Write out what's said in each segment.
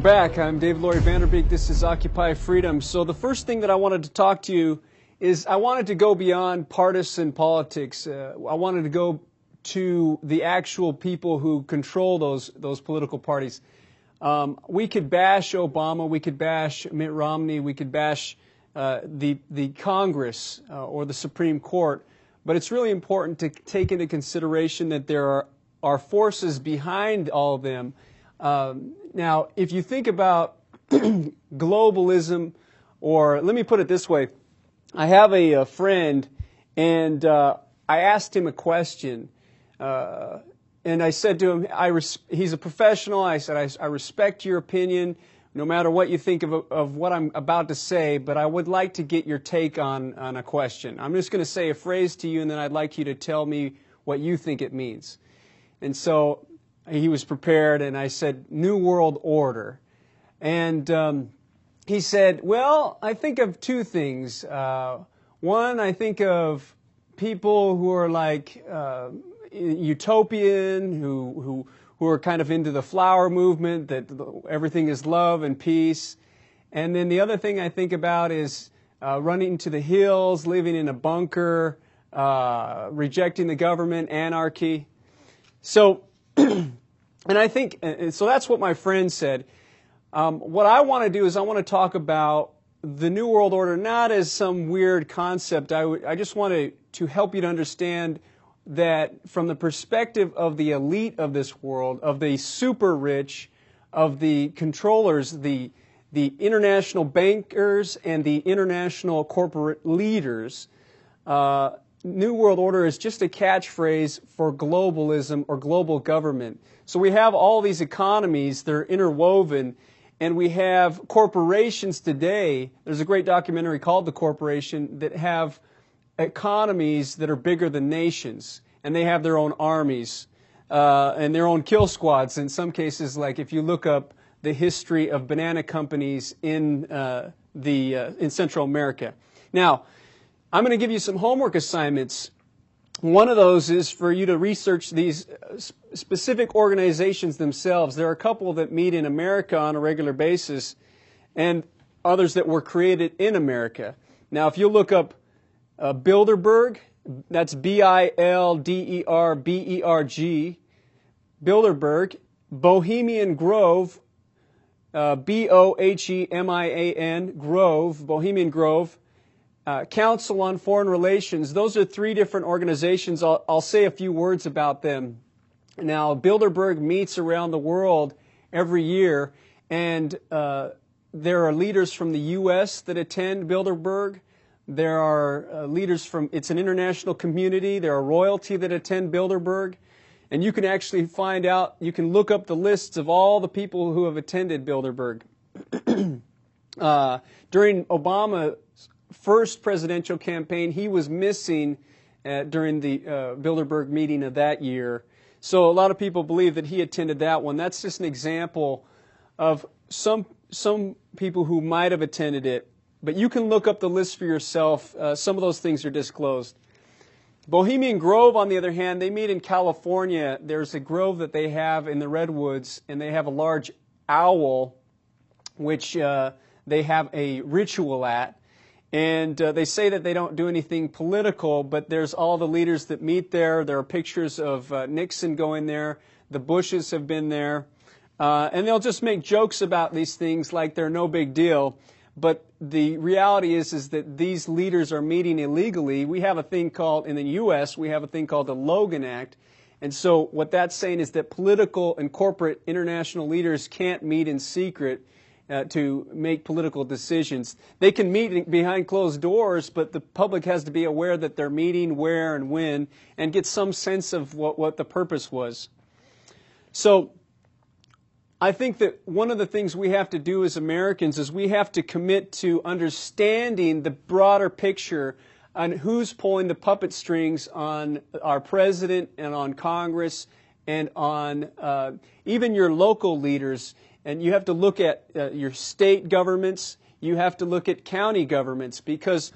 back. I'm David Laurie VanDerBeek. This is Occupy Freedom. So the first thing that I wanted to talk to you is I wanted to go beyond partisan politics. I wanted to go to the actual people who control those political parties. We could bash Obama, we could bash Mitt Romney, we could bash the Congress or the Supreme Court, but it's really important to take into consideration that there are forces behind all of them. Now, if you think about globalism, or let me put it this way, I have a friend, and I asked him a question, and I said to him, he's a professional, I said, I respect your opinion, no matter what you think of what I'm about to say, but I would like to get your take on a question. I'm just going to say a phrase to you, and then I'd like you to tell me what you think it means. And so he was prepared, and I said, New World Order. And he said, well, I think of two things. One, I think of people who are like utopian, who are kind of into the flower movement, that everything is love and peace. And then the other thing I think about is running to the hills, living in a bunker, rejecting the government, anarchy. So, and I think, so that's what my friend said. What I want to do is I want to talk about the New World Order, not as some weird concept. I just want to help you to understand that from the perspective of the elite of this world, of the super rich, of the controllers, the international bankers and the international corporate leaders, New World Order is just a catchphrase for globalism or global government. So we have all these economies that are interwoven, and we have corporations today. There's a great documentary called The Corporation that have economies that are bigger than nations, and they have their own armies and their own kill squads. In some cases, like if you look up the history of banana companies in Central America. Now, I'm going to give you some homework assignments. One of those is for you to research these specific organizations themselves. There are a couple that meet in America on a regular basis, and others that were created in America. Now, if you look up Bilderberg, that's Bilderberg, Bilderberg, Bohemian Grove, Bohemian Grove, Bohemian Grove, Council on Foreign Relations. Those are three different organizations. I'll say a few words about them. Now, Bilderberg meets around the world every year, and there are leaders from the U.S. that attend Bilderberg. There are leaders from, it's an international community. There are royalty that attend Bilderberg. And you can actually find out, you can look up the lists of all the people who have attended Bilderberg. During Obama's first presidential campaign, he was missing during the Bilderberg meeting of that year. So a lot of people believe that he attended that one. That's just an example of some people who might have attended it. But you can look up the list for yourself. Some of those things are disclosed. Bohemian Grove, on the other hand, they meet in California. There's a grove that they have in the Redwoods, and they have a large owl, which they have a ritual at. And they say that they don't do anything political, but there's all the leaders that meet there. There are pictures of Nixon going there. The Bushes have been there. And they'll just make jokes about these things like they're no big deal. But the reality is that these leaders are meeting illegally. We have a thing called, in the U.S., we have a thing called the Logan Act. And so what that's saying is that political and corporate international leaders can't meet in secret to make political decisions. They can meet behind closed doors, but the public has to be aware that they're meeting, where and when, and get some sense of what the purpose was. So I think that one of the things we have to do as Americans is we have to commit to understanding the broader picture on who's pulling the puppet strings on our president and on Congress and on even your local leaders. And you have to look at your state governments, you have to look at county governments, because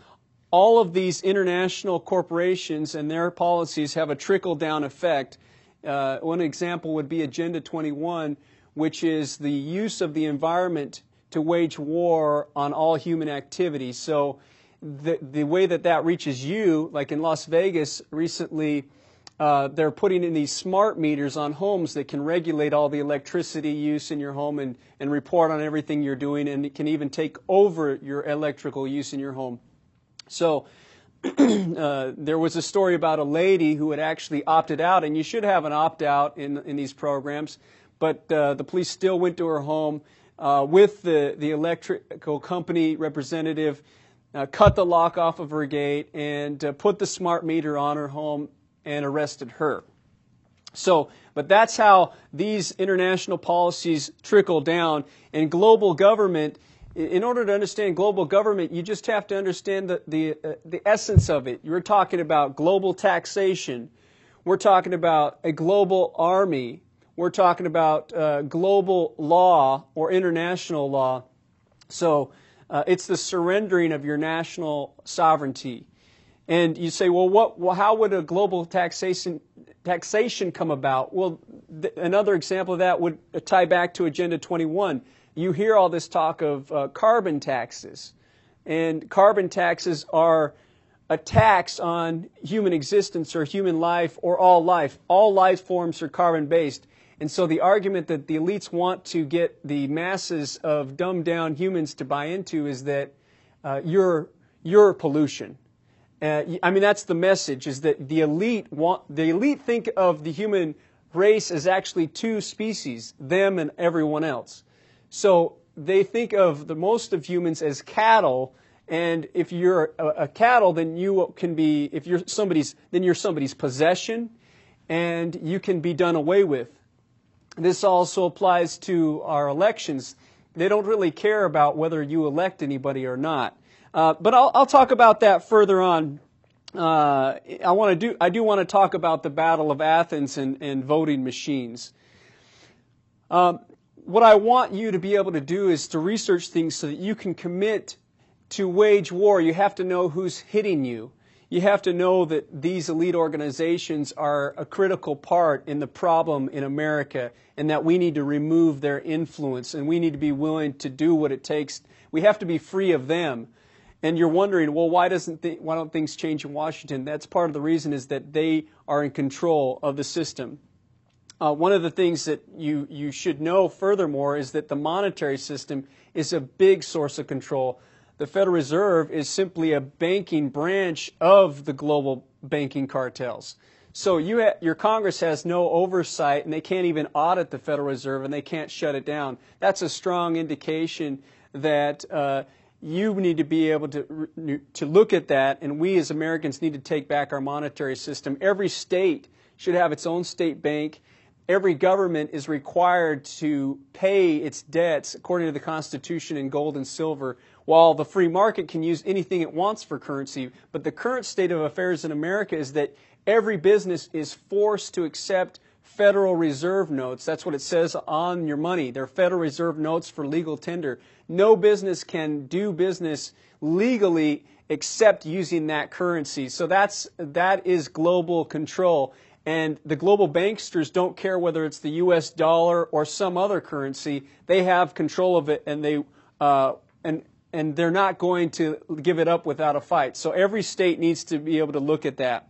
all of these international corporations and their policies have a trickle-down effect. One example would be Agenda 21, which is the use of the environment to wage war on all human activity. So the way that reaches you, like in Las Vegas recently, they're putting in these smart meters on homes that can regulate all the electricity use in your home and report on everything you're doing, and it can even take over your electrical use in your home. So there was a story about a lady who had actually opted out, and you should have an opt-out in these programs, but the police still went to her home with the electrical company representative, cut the lock off of her gate, and put the smart meter on her home and arrested her. So, but that's how these international policies trickle down. And global government, in order to understand global government, you just have to understand the essence of it. You're talking about global taxation. We're talking about a global army. We're talking about global law or international law. So it's the surrendering of your national sovereignty. And you say, well, how would a global taxation come about? Well, another example of that would tie back to Agenda 21. You hear all this talk of carbon taxes. And carbon taxes are a tax on human existence or human life or all life. All life forms are carbon-based. And so the argument that the elites want to get the masses of dumbed-down humans to buy into is that you're pollution. I mean, that's the message, is that the elite think of the human race as actually two species, them and everyone else. So they think of the most of humans as cattle, and if you're a cattle, then you can be, if you're somebody's, then you're somebody's possession, and you can be done away with. This also applies to our elections. They don't really care about whether you elect anybody or not. But I'll talk about that further on. I do want to talk about the Battle of Athens and voting machines. What I want you to be able to do is to research things so that you can commit to wage war. You have to know who's hitting you. You have to know that these elite organizations are a critical part in the problem in America, and that we need to remove their influence, and we need to be willing to do what it takes. We have to be free of them. And you're wondering, well, why don't things change in Washington? That's part of the reason, is that they are in control of the system. One of the things that you should know furthermore is that the monetary system is a big source of control. The Federal Reserve is simply a banking branch of the global banking cartels. So your Congress has no oversight, and they can't even audit the Federal Reserve, and they can't shut it down. That's a strong indication that you need to be able to look at that, and we as Americans need to take back our monetary system. Every state should have its own state bank. Every government is required to pay its debts according to the Constitution in gold and silver, while the free market can use anything it wants for currency. But the current state of affairs in America is that every business is forced to accept Federal Reserve notes. That's what it says on your money. They're Federal Reserve notes for legal tender. No business can do business legally except using that currency. So that is global control. And the global banksters don't care whether it's the U.S. dollar or some other currency. They have control of it, and they're not going to give it up without a fight. So every state needs to be able to look at that.